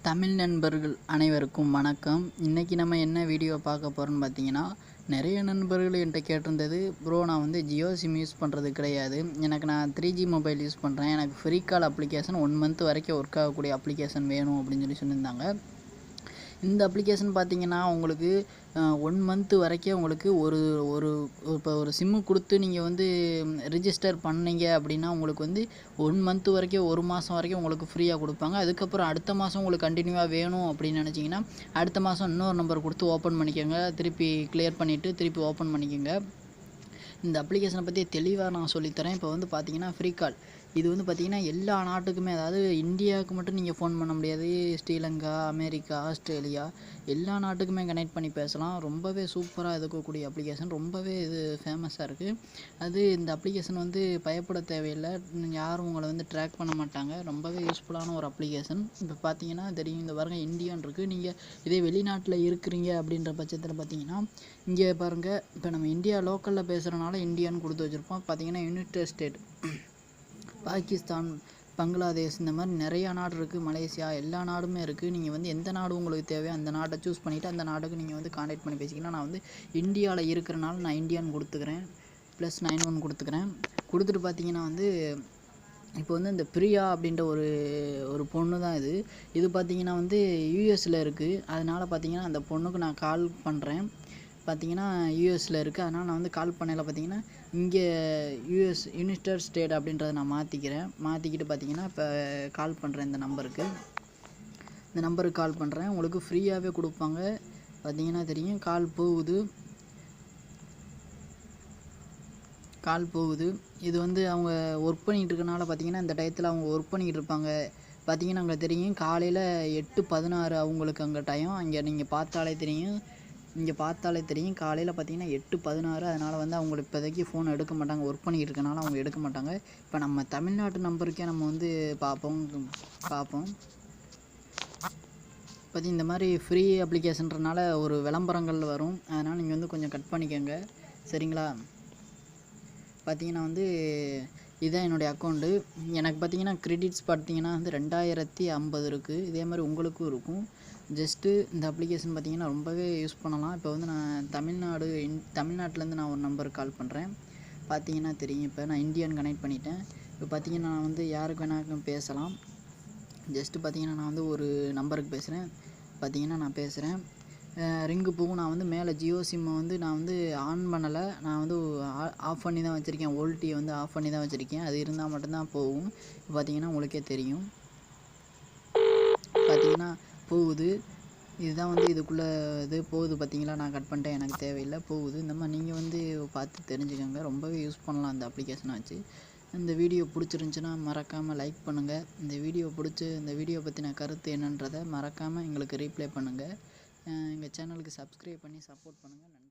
தமிழ் நண்பர்கள் அனைவருக்கும் வணக்கம். இன்றைக்கி நம்ம என்ன வீடியோ பார்க்க போகிறோன்னு பார்த்தீங்கன்னா, நிறைய நண்பர்கள் என்கிட்ட கேட்டிருந்தது, ப்ரோ நான் வந்து ஜியோ சிம் யூஸ் பண்ணுறது கிடையாது, நான் 3G மொபைல் யூஸ் பண்ணுறேன், எனக்கு ஃப்ரீ கால் அப்ளிகேஷன் 1 மந்த் வரைக்கும் ஒர்க் ஆகக்கூடிய அப்ளிகேஷன் வேணும் அப்படின்னு சொல்லியிருந்தாங்க. இந்த அப்ளிகேஷன் பார்த்தீங்கன்னா உங்களுக்கு 1 மந்த் வரைக்கும் உங்களுக்கு இப்போ ஒரு சிம்மு கொடுத்து நீங்கள் வந்து ரிஜிஸ்டர் பண்ணீங்க அப்படின்னா உங்களுக்கு வந்து 1 மந்த் வரைக்கும் 1 மாதம் வரைக்கும் உங்களுக்கு ஃப்ரீயாக கொடுப்பாங்க. அதுக்கப்புறம் அடுத்த மாதம் உங்களுக்கு கண்டினியூவாக வேணும் அப்படின்னு நினச்சிங்கன்னா அடுத்த மாதம் இன்னொரு நம்பர் கொடுத்து ஓப்பன் பண்ணிக்கோங்க. திருப்பி கிளியர் பண்ணிவிட்டு திருப்பி ஓப்பன் பண்ணிக்கோங்க. இந்த அப்ளிகேஷனை பற்றி தெளிவாக நான் சொல்லித்தரேன். இப்போ வந்து பார்த்தீங்கன்னா ஃப்ரீ கால் இது வந்து பார்த்திங்கன்னா எல்லா நாட்டுக்குமே, அதாவது இந்தியாவுக்கு மட்டும் நீங்கள் ஃபோன் பண்ண முடியாது, ஸ்ரீலங்கா, அமெரிக்கா, ஆஸ்திரேலியா எல்லா நாட்டுக்குமே கனெக்ட் பண்ணி பேசலாம். ரொம்பவே சூப்பராக இருக்கக்கூடிய அப்ளிகேஷன், ரொம்பவே இது ஃபேமஸாக இருக்குது. இந்த அப்ளிகேஷன் வந்து பயப்பட தேவையில்லை, யாரும் உங்களை வந்து ட்ராக் பண்ண மாட்டாங்க. ரொம்பவே யூஸ்ஃபுல்லான ஒரு அப்ளிகேஷன். இப்போ பார்த்தீங்கன்னா தெரியும், இந்த பாருங்கள் இந்தியான்னு இருக்குது. நீங்கள் இதே வெளிநாட்டில் இருக்கிறீங்க அப்படின்ற பட்சத்தில் பார்த்தீங்கன்னா இங்கே பாருங்கள், இப்போ நம்ம இந்தியா லோக்கலில் பேசுகிறனால இந்தியான்னு கொடுத்து வச்சுருப்போம். பார்த்தீங்கன்னா யுனைடெட் ஸ்டேட், பாகிஸ்தான், பங்களாதேஷ், இந்த மாதிரி நிறையா நாடு இருக்குது, மலேசியா, எல்லா நாடுமே இருக்குது. நீங்கள் வந்து எந்த நாடு உங்களுக்கு தேவையோ அந்த நாட்டை சூஸ் பண்ணிவிட்டு அந்த நாட்டுக்கு நீங்கள் வந்து கான்டாக்ட் பண்ணி பேசிக்கலாம். நான் வந்து இந்தியாவில் இருக்கிறனால நான் இந்தியான்னு கொடுத்துக்கிறேன், +91 கொடுத்துக்கிறேன். கொடுத்துட்டு பார்த்தீங்கன்னா வந்து இப்போ வந்து இந்த பிரியா அப்படின்ற ஒரு பொண்ணு தான் இது பார்த்தீங்கன்னா வந்து யூஎஸில் இருக்குது. அதனால் பார்த்தீங்கன்னா அந்த பொண்ணுக்கு நான் கால் பண்ணுறேன். பார்த்தீங்கன்னா யூஎஸில் இருக்குது, அதனால் நான் வந்து கால் பண்ணையில் பார்த்தீங்கன்னா இங்கே யுனைடெட் ஸ்டேட் அப்படின்றத நான் மாற்றிக்கிட்டு பார்த்தீங்கன்னா இப்போ கால் பண்ணுறேன். இந்த நம்பருக்கு கால் பண்ணுறேன். உங்களுக்கு ஃப்ரீயாகவே கொடுப்பாங்க. பார்த்தீங்கன்னா தெரியும், கால் போகுது. இது வந்து அவங்க ஒர்க் பண்ணிகிட்டு இருக்கனால பார்த்தீங்கன்னா இந்த டயத்தில் அவங்க ஒர்க் பண்ணிக்கிட்டு இருப்பாங்க. பார்த்தீங்கன்னா அங்கே தெரியும், காலையில் 8:16 அவங்களுக்கு அங்கே டைம். நீங்கள் பார்த்தாலே தெரியும் காலையில் பார்த்தீங்கன்னா 8:16. அதனால் வந்து அவங்க இப்போதைக்கு ஃபோன் எடுக்க மாட்டாங்க, ஒர்க் பண்ணிக்கிட்டு இருக்கனால அவங்க எடுக்க மாட்டாங்க. இப்போ நம்ம தமிழ்நாட்டு நம்பருக்கே நம்ம வந்து பார்ப்போம். இந்த மாதிரி ஃப்ரீ அப்ளிகேஷன்றனால ஒரு விளம்பரங்கள் வரும், அதனால் நீங்கள் வந்து கொஞ்சம் கட் பண்ணிக்கோங்க, சரிங்களா? பார்த்தீங்கன்னா வந்து இதுதான் என்னுடைய அக்கௌண்ட்டு. எனக்கு பார்த்தீங்கன்னா கிரெடிட்ஸ் பார்த்தீங்கன்னா வந்து 2050 இருக்குது. இதே மாதிரி உங்களுக்கும் இருக்கும். ஜஸ்ட்டு இந்த அப்ளிகேஷன் பார்த்தீங்கன்னா ரொம்பவே யூஸ் பண்ணலாம். இப்போ வந்து நான் தமிழ்நாட்டிலேருந்து நான் ஒரு நம்பருக்கு கால் பண்ணுறேன். பார்த்தீங்கன்னா தெரியும், இப்போ நான் இந்தியான்னு கனெக்ட் பண்ணிட்டேன். இப்போ பார்த்தீங்கன்னா நான் வந்து யாருக்கு வேணாலும் பேசலாம். ஜஸ்ட்டு பார்த்தீங்கன்னா நான் வந்து ஒரு நம்பருக்கு பேசுகிறேன். பார்த்தீங்கன்னா நான் பேசுகிறேன், ரிங்கு போகும். நான் வந்து மேலே ஜியோ சிம்மை வந்து நான் வந்து ஆன் பண்ணலை, நான் வந்து ஆஃப் பண்ணி தான் வச்சுருக்கேன். ஓல்டியை வந்து ஆஃப் பண்ணி தான் வச்சுருக்கேன். அது இருந்தால் மட்டும்தான் போகும். பார்த்தீங்கன்னா உங்களுக்கே தெரியும், பார்த்தீங்கன்னா போகுது. இதுதான் வந்து இதுக்குள்ளே போகுது. பார்த்தீங்களா, நான் கட் பண்ணிட்டேன், எனக்கு தேவையில்லை, போகுது. இந்த மாதிரி நீங்கள் வந்து பார்த்து தெரிஞ்சுக்கோங்க. ரொம்பவே யூஸ் பண்ணலாம் அந்த அப்ளிகேஷனை வச்சு. இந்த வீடியோ பிடிச்சிருந்துச்சின்னா மறக்காமல் லைக் பண்ணுங்கள். இந்த வீடியோ பற்றின கருத்து என்னன்றதை மறக்காமல் எங்களுக்கு ரீப்ளை பண்ணுங்கள். எங்கள் சேனலுக்கு சப்ஸ்கிரைப் பண்ணி சப்போர்ட் பண்ணுங்கள்.